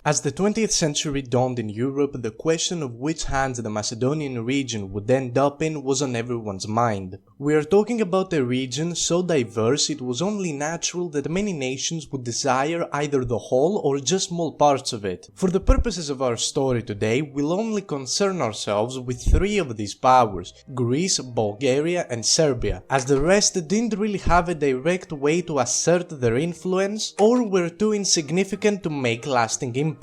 As the 20th century dawned in Europe, the question of which hands the Macedonian region would end up in was on everyone's mind. We are talking about a region so diverse it was only natural that many nations would desire either the whole or just small parts of it. For the purposes of our story today, we'll only concern ourselves with three of these powers: Greece, Bulgaria and Serbia, as the rest didn't really have a direct way to assert their influence or were too insignificant to make lasting impact.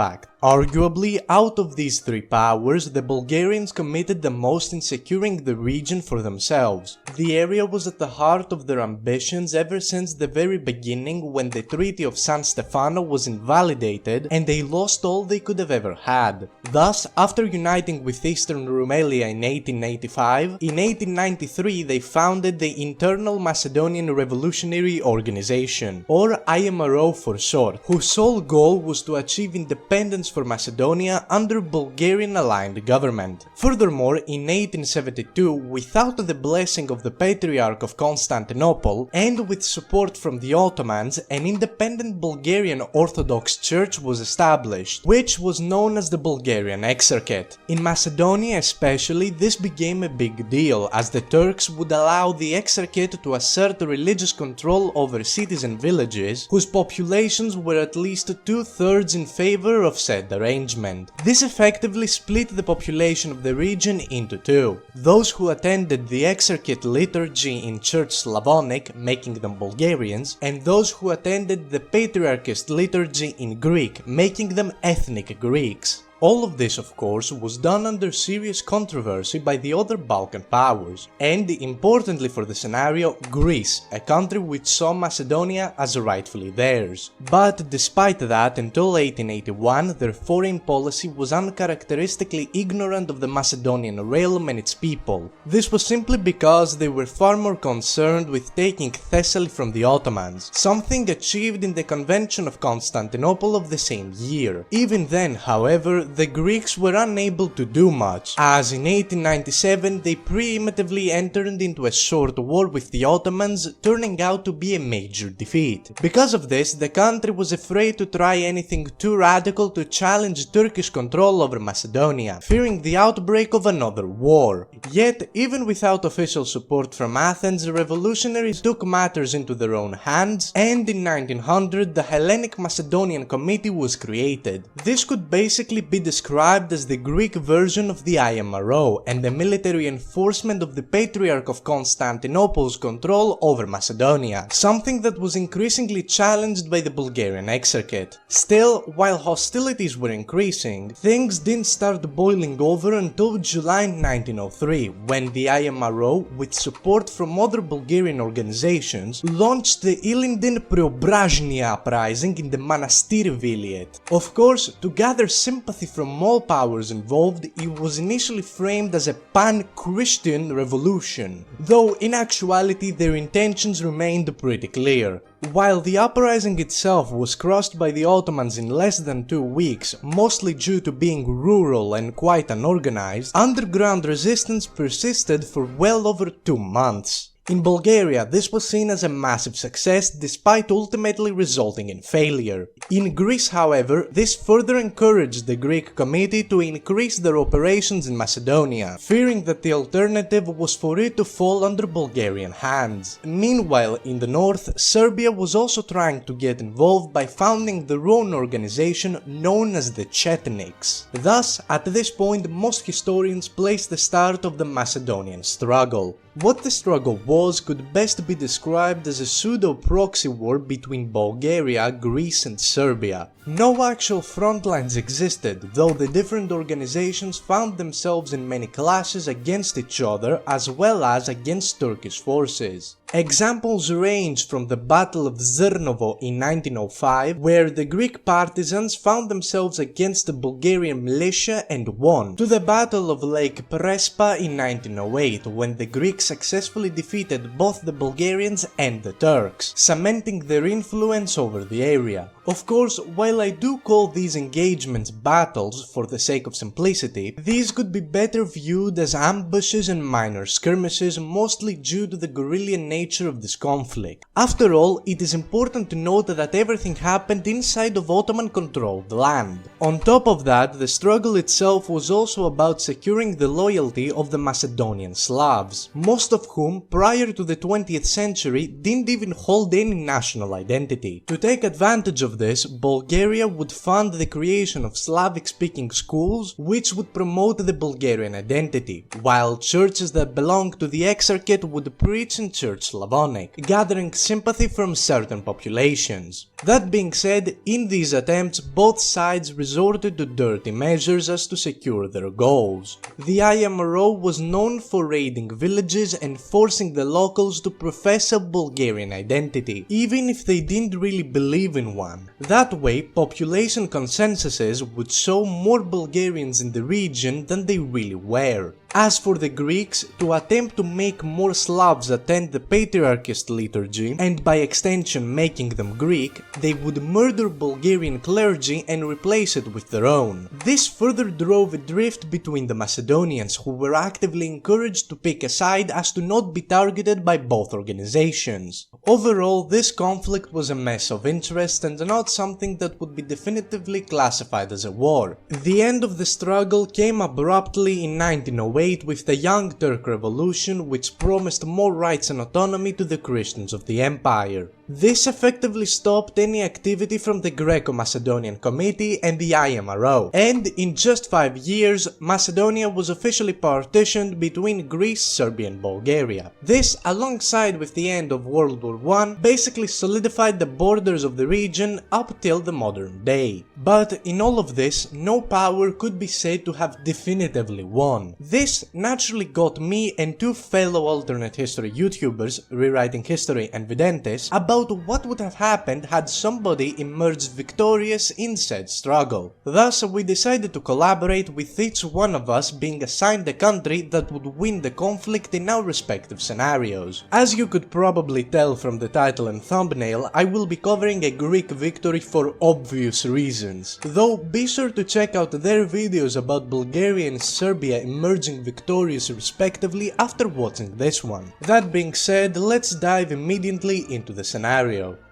Arguably, out of these three powers, the Bulgarians committed the most in securing the region for themselves. The area was at the heart of their ambitions ever since the very beginning, when the Treaty of San Stefano was invalidated and they lost all they could have ever had. Thus, after uniting with Eastern Rumelia in 1885, in 1893 they founded the Internal Macedonian Revolutionary Organization, or IMRO for short, whose sole goal was to achieve independence for Macedonia under Bulgarian aligned government. Furthermore, in 1872, without the blessing of the Patriarch of Constantinople and with support from the Ottomans, an independent Bulgarian Orthodox Church was established, which was known as the Bulgarian Exarchate. In Macedonia especially, this became a big deal, as the Turks would allow the Exarchate to assert religious control over cities and villages whose populations were at least 2/3 in favor of said arrangement. This effectively split the population of the region into two: those who attended the Exarchate liturgy in Church Slavonic, making them Bulgarians, and those who attended the Patriarchist liturgy in Greek, making them ethnic Greeks. All of this, of course, was done under serious controversy by the other Balkan powers, and, importantly for the scenario, Greece, a country which saw Macedonia as rightfully theirs. But despite that, until 1881, their foreign policy was uncharacteristically ignorant of the Macedonian realm and its people. This was simply because they were far more concerned with taking Thessaly from the Ottomans, something achieved in the Convention of Constantinople of the same year. Even then, however, the Greeks were unable to do much, as in 1897 they preemptively entered into a short war with the Ottomans, turning out to be a major defeat. Because of this, the country was afraid to try anything too radical to challenge Turkish control over Macedonia, fearing the outbreak of another war. Yet, even without official support from Athens, the revolutionaries took matters into their own hands, and in 1900 the Hellenic Macedonian Committee was created. This could basically be described as the Greek version of the IMRO and the military enforcement of the Patriarch of Constantinople's control over Macedonia, something that was increasingly challenged by the Bulgarian Exarchate. Still, while hostilities were increasing, things didn't start boiling over until July 1903, when the IMRO, with support from other Bulgarian organizations, launched the Ilindin Preobrazhenia uprising in the Manastir Vilayet. Of course, to gather sympathy from all powers involved, it was initially framed as a pan-Christian revolution, though in actuality their intentions remained pretty clear. While the uprising itself was crushed by the Ottomans in less than 2 weeks, mostly due to being rural and quite unorganized, underground resistance persisted for well over 2 months. In Bulgaria, this was seen as a massive success despite ultimately resulting in failure. In Greece, however, this further encouraged the Greek committee to increase their operations in Macedonia, fearing that the alternative was for it to fall under Bulgarian hands. Meanwhile, in the north, Serbia was also trying to get involved by founding their own organization known as the Chetniks. Thus, at this point, most historians place the start of the Macedonian struggle. What the struggle was could best be described as a pseudo-proxy war between Bulgaria, Greece and Serbia. No actual front lines existed, though the different organizations found themselves in many clashes against each other as well as against Turkish forces. Examples range from the Battle of Zrnovo in 1905, where the Greek partisans found themselves against the Bulgarian militia and won, to the Battle of Lake Prespa in 1908, when the Greeks successfully defeated both the Bulgarians and the Turks, cementing their influence over the area. Of course, while while I do call these engagements battles for the sake of simplicity, these could be better viewed as ambushes and minor skirmishes, mostly due to the guerrillian nature of this conflict. After all, it is important to note that everything happened inside of Ottoman-controlled land. On top of that, the struggle itself was also about securing the loyalty of the Macedonian Slavs, most of whom, prior to the 20th century, didn't even hold any national identity. To take advantage of this, Bulgaria would fund the creation of Slavic-speaking schools which would promote the Bulgarian identity, while churches that belonged to the Exarchate would preach in Church Slavonic, gathering sympathy from certain populations. That being said, in these attempts, both sides resorted to dirty measures as to secure their goals. The IMRO was known for raiding villages and forcing the locals to profess a Bulgarian identity, even if they didn't really believe in one. That way, population consensuses would show more Bulgarians in the region than they really were. As for the Greeks, to attempt to make more Slavs attend the Patriarchist liturgy, and by extension making them Greek, they would murder Bulgarian clergy and replace it with their own. This further drove a drift between the Macedonians, who were actively encouraged to pick a side as to not be targeted by both organizations. Overall, this conflict was a mess of interest and not something that would be definitively classified as a war. The end of the struggle came abruptly in 1908 with the Young Turk Revolution, which promised more rights and autonomy to the Christians of the empire. This effectively stopped any activity from the Greco-Macedonian Committee and the IMRO, and in just 5 years, Macedonia was officially partitioned between Greece, Serbia and Bulgaria. This, alongside with the end of World War I, basically solidified the borders of the region up till the modern day. But in all of this, no power could be said to have definitively won. This naturally got me and two fellow alternate history YouTubers, Rewriting History and Videntes, about what would have happened had somebody emerged victorious in said struggle. Thus, we decided to collaborate, with each one of us being assigned a country that would win the conflict in our respective scenarios. As you could probably tell from the title and thumbnail, I will be covering a Greek victory for obvious reasons, though be sure to check out their videos about Bulgaria and Serbia emerging victorious respectively after watching this one. That being said, let's dive immediately into the scenario.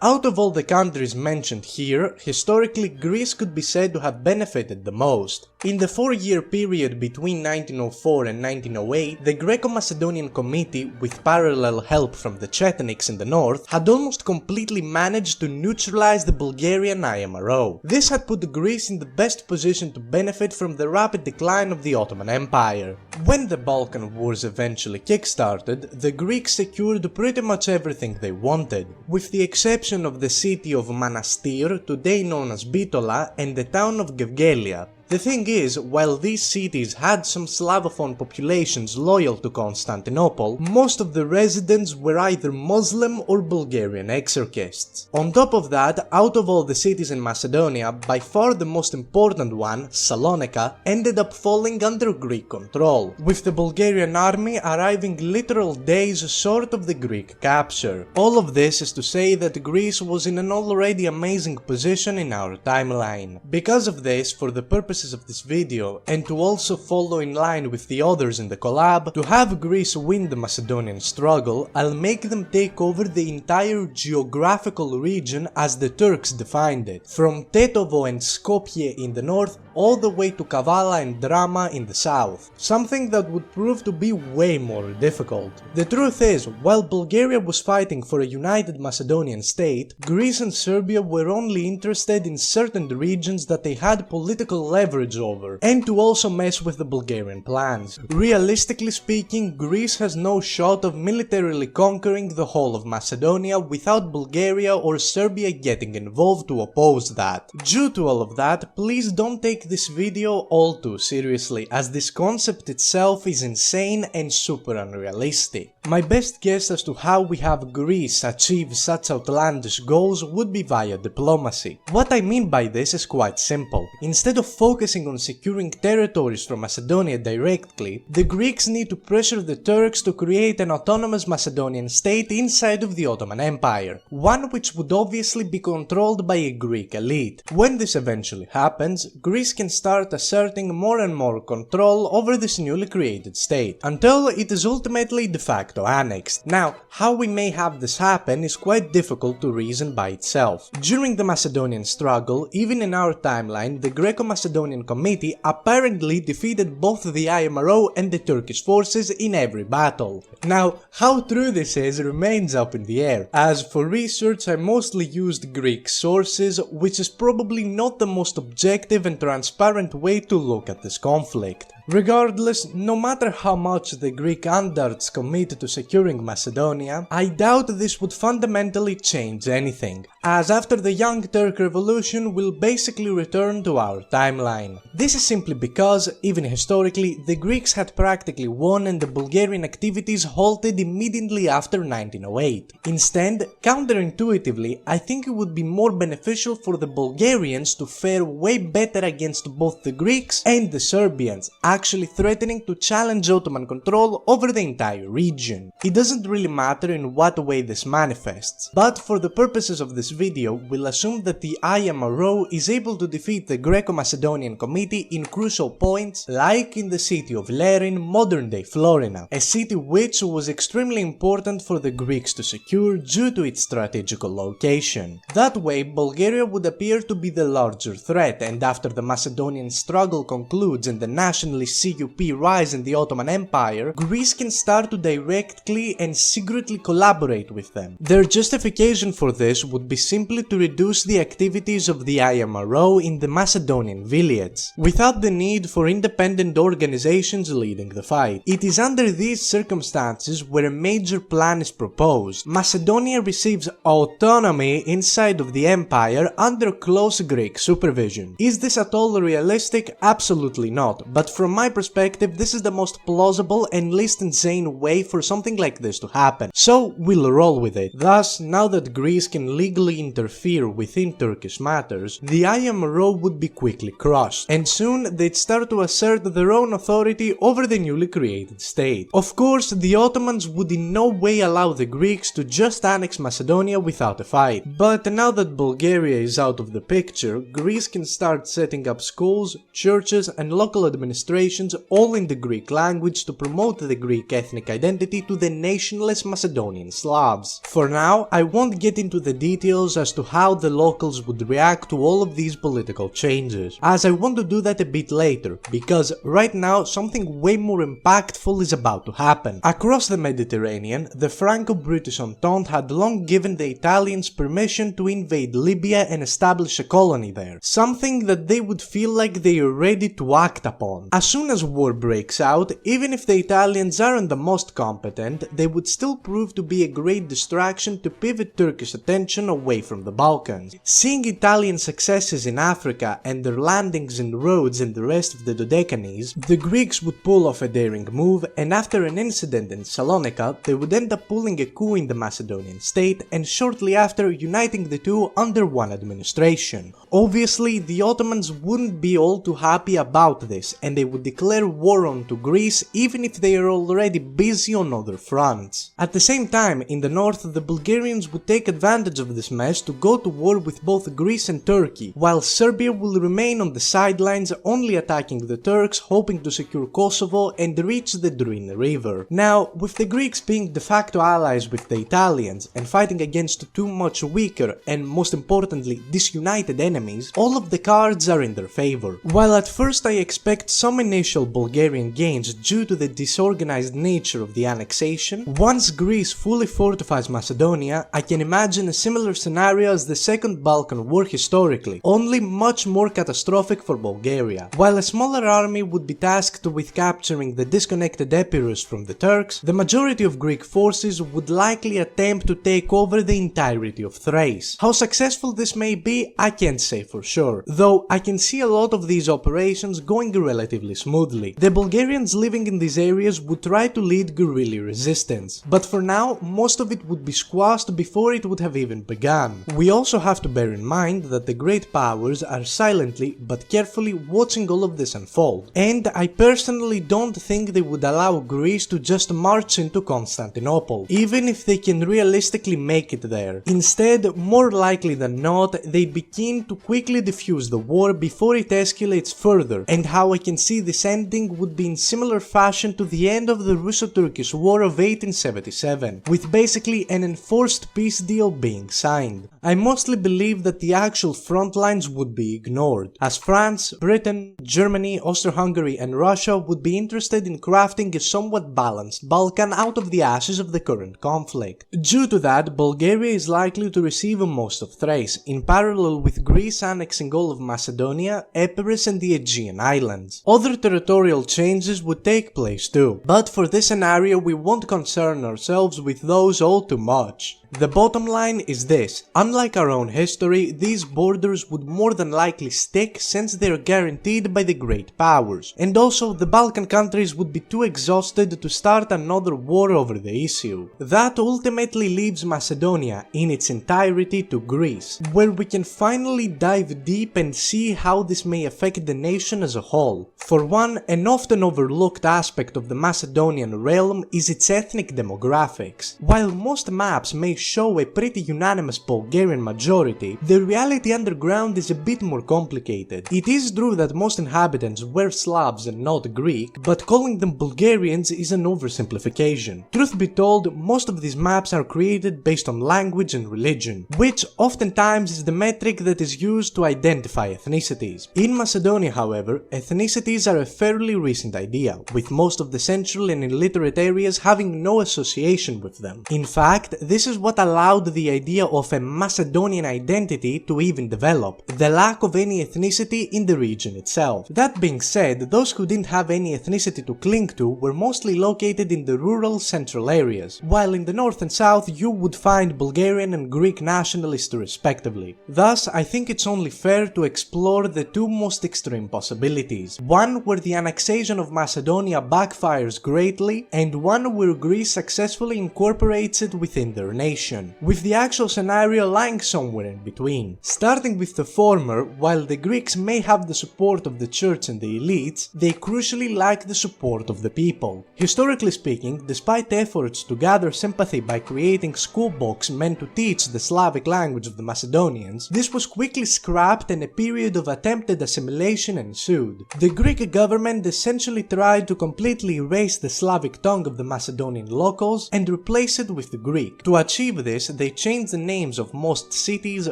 Out of all the countries mentioned here, historically Greece could be said to have benefited the most. In the 4-year period between 1904 and 1908, the Greco-Macedonian Committee, with parallel help from the Chetniks in the north, had almost completely managed to neutralize the Bulgarian IMRO. This had put Greece in the best position to benefit from the rapid decline of the Ottoman Empire. When the Balkan Wars eventually kickstarted, the Greeks secured pretty much everything they wanted, with the exception of the city of Manastir, today known as Bitola, and the town of Gevgelia. The thing is, while these cities had some Slavophone populations loyal to Constantinople, most of the residents were either Muslim or Bulgarian exarchists. On top of that, out of all the cities in Macedonia, by far the most important one, Salonika, ended up falling under Greek control, with the Bulgarian army arriving literal days short of the Greek capture. All of this is to say that Greece was in an already amazing position in our timeline. Because of this, for the purposes of this video, and to also follow in line with the others in the collab, to have Greece win the Macedonian struggle, I'll make them take over the entire geographical region as the Turks defined it, from Tetovo and Skopje in the north all the way to Kavala and Drama in the south, something that would prove to be way more difficult. The truth is, while Bulgaria was fighting for a united Macedonian state, Greece and Serbia were only interested in certain regions that they had political leverage over, and to also mess with the Bulgarian plans. Realistically speaking, Greece has no shot of militarily conquering the whole of Macedonia without Bulgaria or Serbia getting involved to oppose that. Due to all of that, please don't take this video all too seriously, as this concept itself is insane and super unrealistic. My best guess as to how we have Greece achieve such outlandish goals would be via diplomacy. What I mean by this is quite simple. Instead of focusing on securing territories from Macedonia directly, the Greeks need to pressure the Turks to create an autonomous Macedonian state inside of the Ottoman Empire, one which would obviously be controlled by a Greek elite. When this eventually happens, Greece can start asserting more and more control over this newly created state, until it is ultimately de facto annexed. Now, how we may have this happen is quite difficult to reason by itself. During the Macedonian struggle, even in our timeline, the Greco-Macedonian Committee apparently defeated both the IMRO and the Turkish forces in every battle. Now, how true this is remains up in the air. As for research, I mostly used Greek sources, which is probably not the most objective and transparent way to look at this conflict. Regardless, no matter how much the Greek Andarts committed to securing Macedonia, I doubt this would fundamentally change anything, as after the Young Turk Revolution we'll basically return to our timeline. This is simply because, even historically, the Greeks had practically won and the Bulgarian activities halted immediately after 1908. Instead, counterintuitively, I think it would be more beneficial for the Bulgarians to fare way better against both the Greeks and the Serbians, actually threatening to challenge Ottoman control over the entire region. It doesn't really matter in what way this manifests, but for the purposes of this video, we'll assume that the IMRO is able to defeat the Greco-Macedonian Committee in crucial points, like in the city of Lerin, modern-day Florina, a city which was extremely important for the Greeks to secure due to its strategical location. That way, Bulgaria would appear to be the larger threat, and after the Macedonian struggle concludes and the nationalist CUP rise in the Ottoman Empire, Greece can start to directly and secretly collaborate with them. Their justification for this would be simply to reduce the activities of the IMRO in the Macedonian villages, without the need for independent organizations leading the fight. It is under these circumstances where a major plan is proposed. Macedonia receives autonomy inside of the empire under close Greek supervision. Is this at all realistic? Absolutely not, but from my perspective, this is the most plausible and least insane way for something like this to happen, so we'll roll with it. Thus, now that Greece can legally interfere within Turkish matters, the IMRO would be quickly crushed, and soon they'd start to assert their own authority over the newly created state. Of course, the Ottomans would in no way allow the Greeks to just annex Macedonia without a fight, but now that Bulgaria is out of the picture, Greece can start setting up schools, churches and local administrations all in the Greek language to promote the Greek ethnic identity to the nationless Macedonian Slavs. For now, I won't get into the details as to how the locals would react to all of these political changes, as I want to do that a bit later, because right now something way more impactful is about to happen. Across the Mediterranean, the Franco-British Entente had long given the Italians permission to invade Libya and establish a colony there, something that they would feel like they are ready to act upon. As soon as war breaks out, even if the Italians aren't the most competent, they would still prove to be a great distraction to pivot Turkish attention away from the Balkans. Seeing Italian successes in Africa and their landings in Rhodes and the rest of the Dodecanese, the Greeks would pull off a daring move, and after an incident in Salonika, they would end up pulling a coup in the Macedonian state and shortly after uniting the two under one administration. Obviously, the Ottomans wouldn't be all too happy about this, and they would declare war on to Greece even if they are already busy on other fronts. At the same time, in the north, the Bulgarians would take advantage of this mess to go to war with both Greece and Turkey, while Serbia will remain on the sidelines, only attacking the Turks, hoping to secure Kosovo and reach the Drin River. Now, with the Greeks being de facto allies with the Italians and fighting against two much weaker and, most importantly, disunited enemies, all of the cards are in their favor. While at first I expect some initial Bulgarian gains due to the disorganized nature of the annexation, once Greece fully fortifies Macedonia, I can imagine a similar scenario as the Second Balkan War historically, only much more catastrophic for Bulgaria. While a smaller army would be tasked with capturing the disconnected Epirus from the Turks, the majority of Greek forces would likely attempt to take over the entirety of Thrace. How successful this may be, I can't say for sure, though I can see a lot of these operations going relatively relatively smoothly. The Bulgarians living in these areas would try to lead guerrilla resistance, but for now most of it would be squashed before it would have even begun. We also have to bear in mind that the great powers are silently but carefully watching all of this unfold, and I personally don't think they would allow Greece to just march into Constantinople, even if they can realistically make it there. Instead, more likely than not, they begin to quickly defuse the war before it escalates further, and how I can see this ending would be in similar fashion to the end of the Russo-Turkish War of 1877, with basically an enforced peace deal being signed. I mostly believe that the actual front lines would be ignored, as France, Britain, Germany, Austro-Hungary and Russia would be interested in crafting a somewhat balanced Balkan out of the ashes of the current conflict. Due to that, Bulgaria is likely to receive most of Thrace, in parallel with Greece annexing all of Macedonia, Epirus and the Aegean Islands. Other territorial changes would take place too, but for this scenario we won't concern ourselves with those all too much. The bottom line is this: unlike our own history, these borders would more than likely stick since they are guaranteed by the great powers, and also the Balkan countries would be too exhausted to start another war over the issue. That ultimately leaves Macedonia in its entirety to Greece, where we can finally dive deep and see how this may affect the nation as a whole. For one, an often overlooked aspect of the Macedonian realm is its ethnic demographics. While most maps may show a pretty unanimous Bulgarian majority, the reality underground is a bit more complicated. It is true that most inhabitants were Slavs and not Greek, but calling them Bulgarians is an oversimplification. Truth be told, most of these maps are created based on language and religion, which oftentimes is the metric that is used to identify ethnicities. In Macedonia, however, ethnicities are a fairly recent idea, with most of the central and illiterate areas having no association with them. In fact, this is what allowed the idea of a Macedonian identity to even develop, the lack of any ethnicity in the region itself. That being said, those who didn't have any ethnicity to cling to were mostly located in the rural central areas, while in the north and south you would find Bulgarian and Greek nationalists respectively. Thus, I think it's only fair to explore the two most extreme possibilities, one where the annexation of Macedonia backfires greatly, and one where Greece successfully incorporates it within their nation, with the actual scenario lying somewhere in between. Starting with the former, while the Greeks may have the support of the church and the elites, they crucially lack the support of the people. Historically speaking, despite efforts to gather sympathy by creating school books meant to teach the Slavic language of the Macedonians, this was quickly scrapped and a period of attempted assimilation ensued. The Greek government essentially tried to completely erase the Slavic tongue of the Macedonian locals and replace it with the Greek. To achieve this, they changed the names of most cities,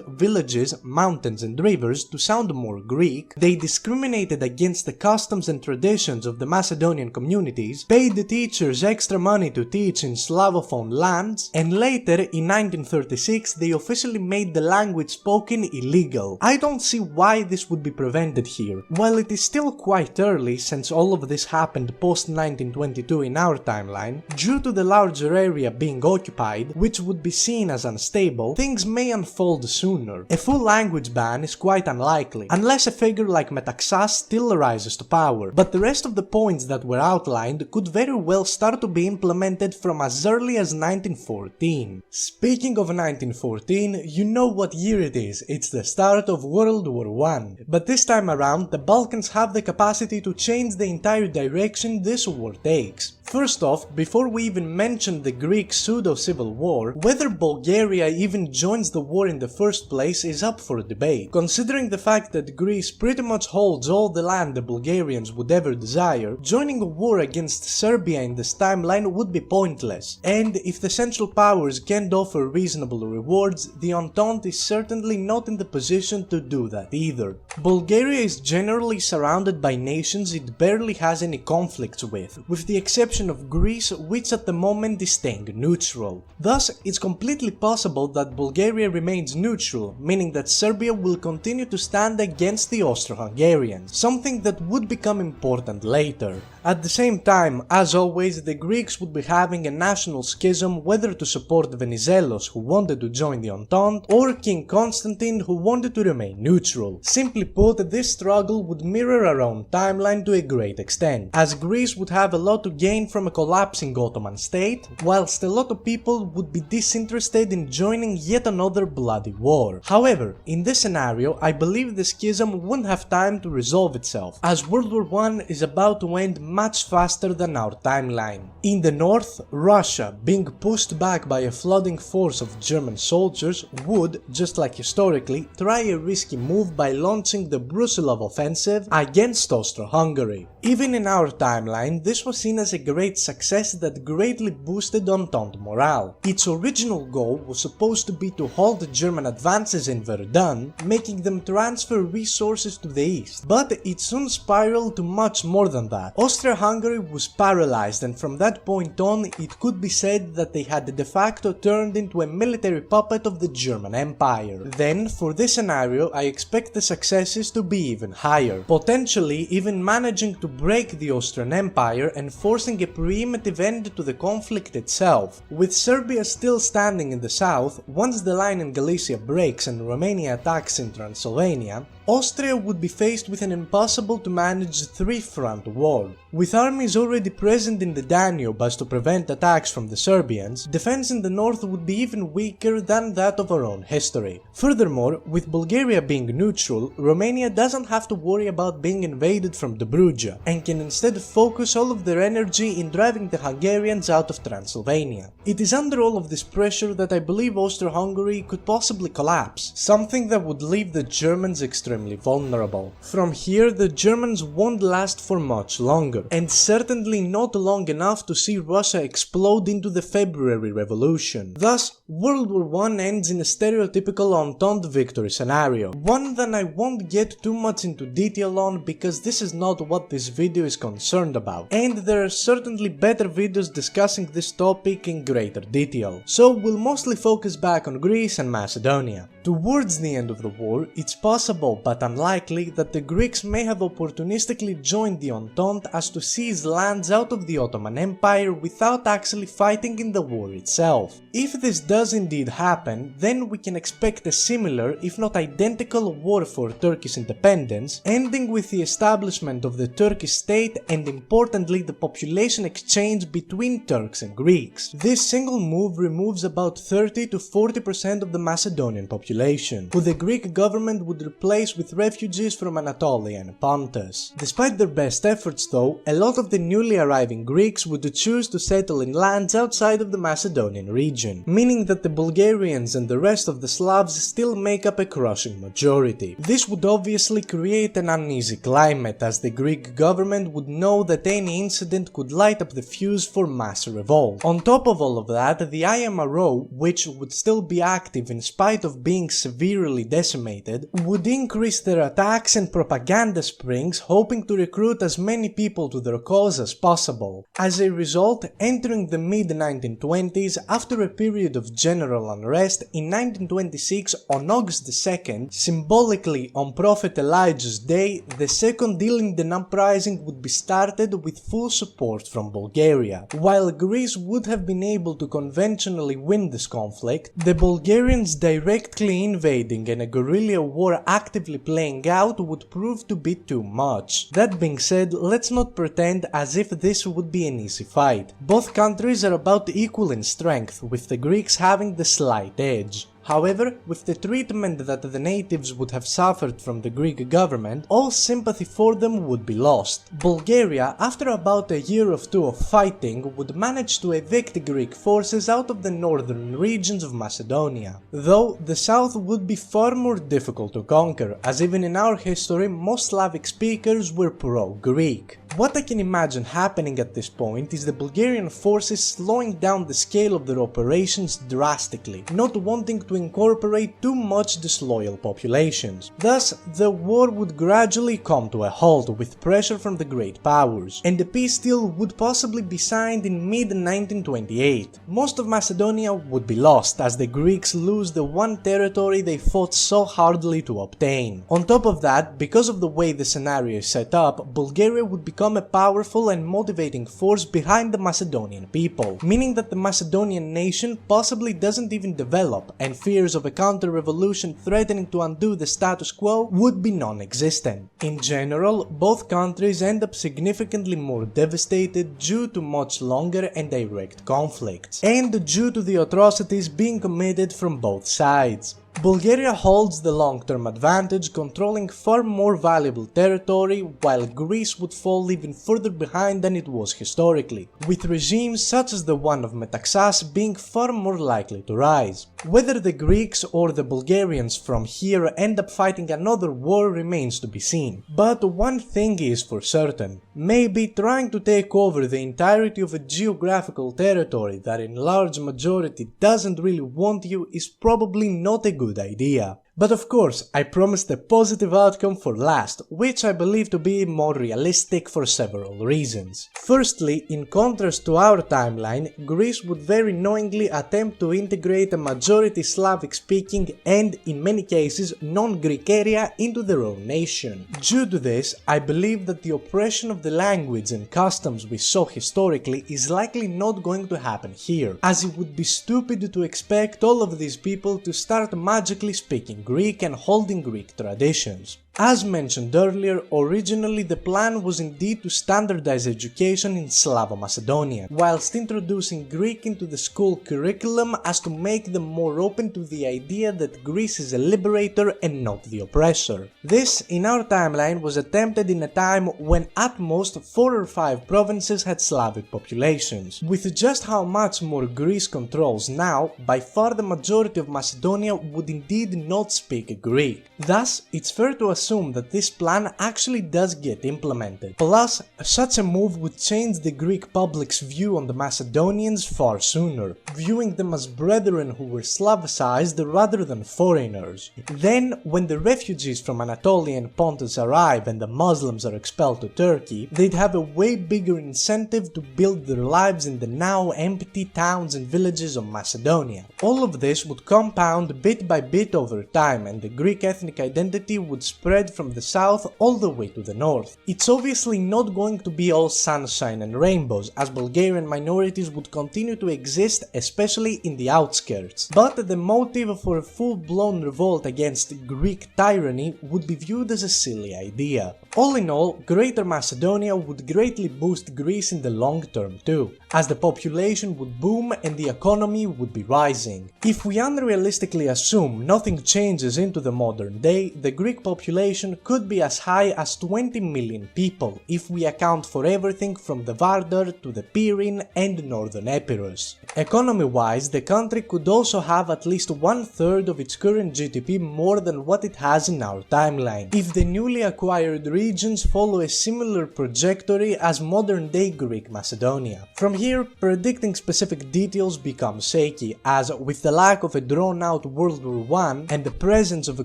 villages, mountains and rivers to sound more Greek, they discriminated against the customs and traditions of the Macedonian communities, paid the teachers extra money to teach in Slavophone lands, and later, in 1936, they officially made the language spoken illegal. I don't see why this would be prevented here. While it is still quite early, since all of this happened post-1922 in our timeline, due to the larger area being occupied, which would be seen as unstable, things may unfold sooner. A full language ban is quite unlikely, unless a figure like Metaxas still rises to power, but the rest of the points that were outlined could very well start to be implemented from as early as 1914. Speaking of 1914, you know what year it is, it's the start of World War I. But this time around, the Balkans have the capacity to change the entire direction this war takes. First off, before we even mention the Greek pseudo-civil war, whether Bulgaria even joins the war in the first place is up for debate. Considering the fact that Greece pretty much holds all the land the Bulgarians would ever desire, joining a war against Serbia in this timeline would be pointless, and if the Central Powers can't offer reasonable rewards, the Entente is certainly not in the position to do that either. Bulgaria is generally surrounded by nations it barely has any conflicts with the exception situation of Greece, which at the moment is staying neutral. Thus, it's completely possible that Bulgaria remains neutral, meaning that Serbia will continue to stand against the Austro-Hungarians, something that would become important later. At the same time, as always, the Greeks would be having a national schism whether to support Venizelos, who wanted to join the Entente, or King Constantine, who wanted to remain neutral. Simply put, this struggle would mirror our own timeline to a great extent, as Greece would have a lot to gain from a collapsing Ottoman state, whilst a lot of people would be disinterested in joining yet another bloody war. However, in this scenario, I believe the schism wouldn't have time to resolve itself, as World War I is about to end much faster than our timeline. In the north, Russia, being pushed back by a flooding force of German soldiers, would, just like historically, try a risky move by launching the Brusilov offensive against Austro-Hungary. Even in our timeline, this was seen as a great success that greatly boosted Entente morale. Its original goal was supposed to be to halt German advances in Verdun, making them transfer resources to the east, but it soon spiraled to much more than that. Austria-Hungary was paralyzed, and from that point on it could be said that they had de facto turned into a military puppet of the German Empire. Then, for this scenario, I expect the successes to be even higher, potentially even managing to break the Austrian Empire and forcing a preemptive end to the conflict itself. With Serbia still standing in the south, once the line in Galicia breaks and Romania attacks in Transylvania, Austria would be faced with an impossible to manage three-front war. With armies already present in the Danube as to prevent attacks from the Serbians, defense in the north would be even weaker than that of our own history. Furthermore, with Bulgaria being neutral, Romania doesn't have to worry about being invaded from Dobruja, and can instead focus all of their energy in driving the Hungarians out of Transylvania. It is under all of this pressure that I believe Austro-Hungary could possibly collapse, something that would leave the Germans extremely vulnerable. From here, the Germans won't last for much longer, and certainly not long enough to see Russia explode into the February Revolution. Thus, World War I ends in a stereotypical Entente victory scenario, one that I won't get too much into detail on because this is not what this video is concerned about, and there are certainly better videos discussing this topic in greater detail, so we'll mostly focus back on Greece and Macedonia. Towards the end of the war, it's possible but unlikely that the Greeks may have opportunistically joined the Entente as to seize lands out of the Ottoman Empire without actually fighting in the war itself. If this does indeed happen, then we can expect a similar, if not identical, war for Turkish independence, ending with the establishment of the Turkish state and importantly the population exchange between Turks and Greeks. This single move removes about 30 to 40% of the Macedonian population, who the Greek government would replace with refugees from Anatolia and Pontus. Despite their best efforts though, a lot of the newly arriving Greeks would choose to settle in lands outside of the Macedonian region, meaning that the Bulgarians and the rest of the Slavs still make up a crushing majority. This would obviously create an uneasy climate, as the Greek government would know that any incident could light up the fuse for mass revolt. On top of all of that, the IMRO, which would still be active in spite of being severely decimated, would increase their attacks and propaganda springs, hoping to recruit as many people to their cause as possible. As a result, entering the mid-1920s, after a period of general unrest, in 1926 on August 2nd, symbolically on Prophet Elijah's day, the second Ilinden uprising would be started with full support from Bulgaria. While Greece would have been able to conventionally win this conflict, the Bulgarians directly invading and a guerrilla war actively playing out would prove to be too much. That being said, let's not pretend as if this would be an easy fight. Both countries are about equal in strength, with the Greeks having the slight edge. However, with the treatment that the natives would have suffered from the Greek government, all sympathy for them would be lost. Bulgaria, after about a year or two of fighting, would manage to evict Greek forces out of the northern regions of Macedonia. Though, the south would be far more difficult to conquer, as even in our history most Slavic speakers were pro-Greek. What I can imagine happening at this point is the Bulgarian forces slowing down the scale of their operations drastically, not wanting to incorporate too much disloyal populations. Thus, the war would gradually come to a halt with pressure from the great powers, and a peace deal would possibly be signed in mid-1928. Most of Macedonia would be lost as the Greeks lose the one territory they fought so hardly to obtain. On top of that, because of the way the scenario is set up, Bulgaria would become a powerful and motivating force behind the Macedonian people, meaning that the Macedonian nation possibly doesn't even develop, and fears of a counter-revolution threatening to undo the status quo would be non-existent. In general, both countries end up significantly more devastated due to much longer and direct conflicts, and due to the atrocities being committed from both sides. Bulgaria holds the long-term advantage, controlling far more valuable territory, while Greece would fall even further behind than it was historically, with regimes such as the one of Metaxas being far more likely to rise. Whether the Greeks or the Bulgarians from here end up fighting another war remains to be seen, but one thing is for certain: maybe trying to take over the entirety of a geographical territory that in large majority doesn't really want you is probably not a good idea. But of course, I promised a positive outcome for last, which I believe to be more realistic for several reasons. Firstly, in contrast to our timeline, Greece would very knowingly attempt to integrate a majority Slavic-speaking and, in many cases, non-Greek area into their own nation. Due to this, I believe that the oppression of the language and customs we saw historically is likely not going to happen here, as it would be stupid to expect all of these people to start magically speaking Greek and holding Greek traditions. As mentioned earlier, originally the plan was indeed to standardize education in Slavo-Macedonian, whilst introducing Greek into the school curriculum as to make them more open to the idea that Greece is a liberator and not the oppressor. This, in our timeline, was attempted in a time when at most 4 or 5 provinces had Slavic populations. With just how much more Greece controls now, by far the majority of Macedonia would indeed not speak Greek. Thus, it's fair to assume that this plan actually does get implemented. Plus, such a move would change the Greek public's view on the Macedonians far sooner, viewing them as brethren who were Slavicized rather than foreigners. Then, when the refugees from Anatolia and Pontus arrive and the Muslims are expelled to Turkey, they'd have a way bigger incentive to build their lives in the now empty towns and villages of Macedonia. All of this would compound bit by bit over time, and the Greek ethnic identity would spread from the south all the way to the north. It's obviously not going to be all sunshine and rainbows, as Bulgarian minorities would continue to exist, especially in the outskirts, but the motive for a full-blown revolt against Greek tyranny would be viewed as a silly idea. All in all, Greater Macedonia would greatly boost Greece in the long term too, as the population would boom and the economy would be rising. If we unrealistically assume nothing changes into the modern day, the Greek population could be as high as 20 million people if we account for everything from the Vardar to the Pirin and northern Epirus. Economy-wise, the country could also have at least 1/3 of its current GDP more than what it has in our timeline, if the newly acquired regions follow a similar trajectory as modern-day Greek Macedonia. From here, predicting specific details becomes shaky, as with the lack of a drawn-out World War I and the presence of a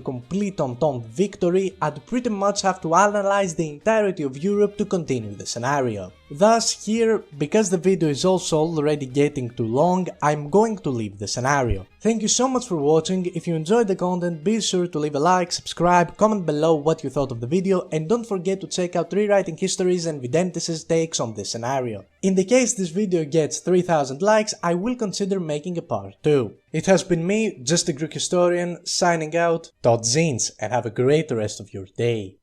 complete Entente victory, I'd pretty much have to analyze the entirety of Europe to continue the scenario. Thus here, because the video is also already getting too long, I'm going to leave the scenario. Thank you so much for watching. If you enjoyed the content, be sure to leave a like, subscribe, comment below what you thought of the video, and don't forget to check out Rewriting Histories and Videntis' takes on this scenario. In the case this video gets 3000 likes, I will consider making a part 2. It has been me, just a Greek historian, signing out. Tot ziens, and have a great rest of your day.